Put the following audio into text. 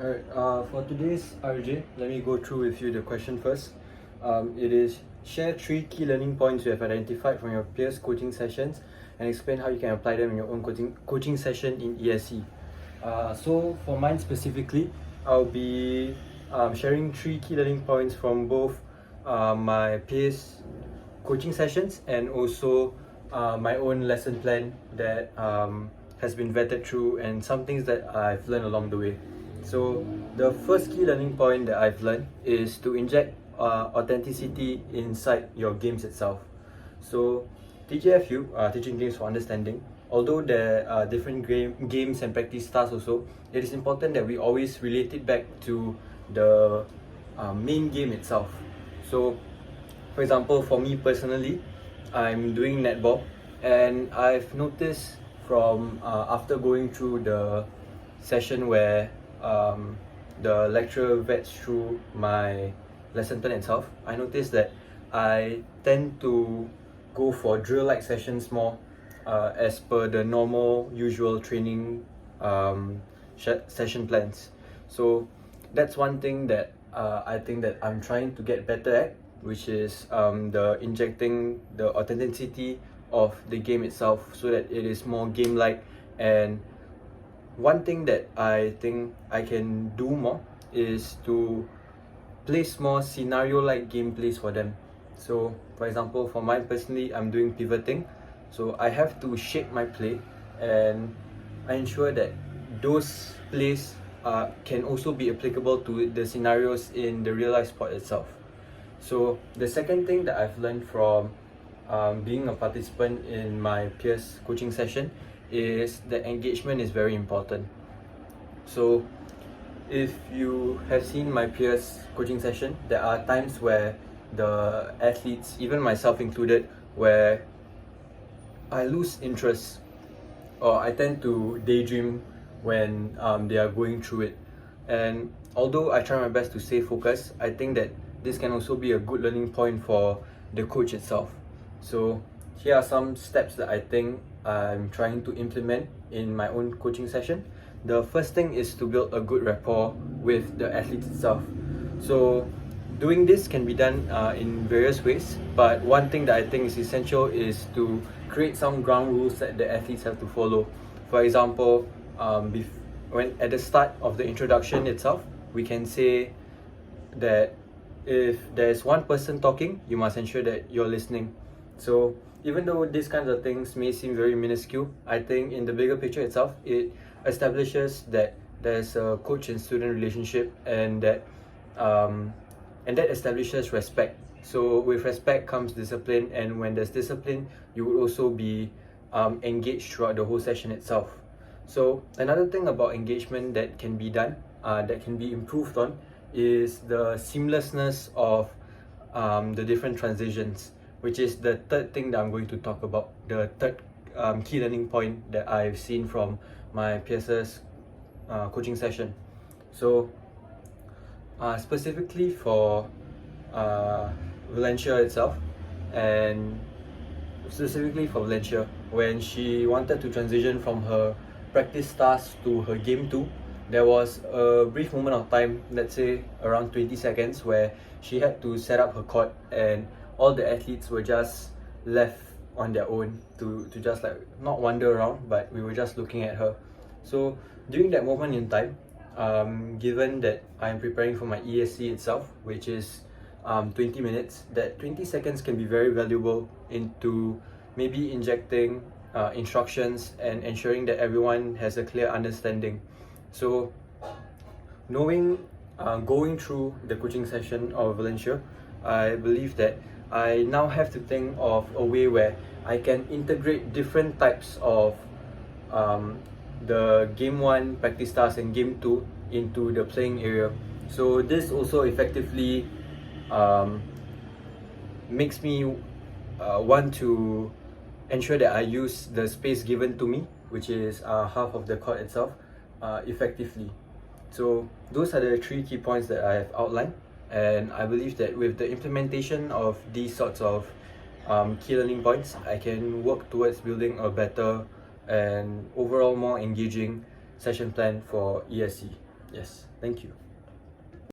Alright, for today's RJ, let me go through with you the question first. It is share 3 key learning points you have identified from your peers' coaching sessions and explain how you can apply them in your own coaching session in ESE. So for mine specifically, I'll be sharing 3 key learning points from both my peers' coaching sessions and also my own lesson plan that has been vetted through and some things that I've learned along the way. So the first key learning point that I've learned is to inject authenticity inside your games itself. So TGFU, Teaching Games for Understanding, although there are different games and practice styles also, it is important that we always relate it back to the main game itself. So for example, for me personally, I'm doing netball and I've noticed from after going through the session where the lecturer vets through my lesson plan itself, I noticed that I tend to go for drill-like sessions more as per the normal, usual training session plans. So that's one thing that I think that I'm trying to get better at, which is the injecting the authenticity of the game itself so that it is more game-like. And one thing that I think I can do more is to place more scenario-like gameplays for them. So for example, for mine personally, I'm doing pivoting, so I have to shape my play and I ensure that those plays can also be applicable to the scenarios in the real life sport itself. So the second thing that I've learned from being a participant in my peers coaching session is that engagement is very important. So if you have seen my peers coaching session, there are times where the athletes, even myself included, where I lose interest or I tend to daydream when they are going through it. And although I try my best to stay focused, I think that this can also be a good learning point for the coach itself. So here are some steps that I think I'm trying to implement in my own coaching session. The first thing is to build a good rapport with the athletes itself. So doing this can be done in various ways, but one thing that I think is essential is to create some ground rules that the athletes have to follow. For example, when at the start of the introduction itself, we can say that if there's one person talking, you must ensure that you're listening. So even though these kinds of things may seem very minuscule, I think in the bigger picture itself, it establishes that there's a coach and student relationship, and that establishes respect. So with respect comes discipline, and when there's discipline, you will also be engaged throughout the whole session itself. So another thing about engagement that can be done, that can be improved on, is the seamlessness of the different transitions, which is the third thing that I'm going to talk about, the third key learning point that I've seen from my peers' coaching session. So specifically for Valencia itself, and specifically for Valencia, when she wanted to transition from her practice task to her game 2, there was a brief moment of time, let's say around 20 seconds, where she had to set up her court and all the athletes were just left on their own to just like not wander around, but we were just looking at her. So during that moment in time, given that I'm preparing for my ESC itself, which is 20 minutes, that 20 seconds can be very valuable into maybe injecting instructions and ensuring that everyone has a clear understanding. So knowing, going through the coaching session of Valencia, I believe that I now have to think of a way where I can integrate different types of the game 1 practice task and game 2 into the playing area. So this also effectively makes me want to ensure that I use the space given to me, which is half of the court itself, effectively. So those are the 3 key points that I have outlined, and I believe that with the implementation of these sorts of key learning points, I can work towards building a better and overall more engaging session plan for ESC. Yes, thank you.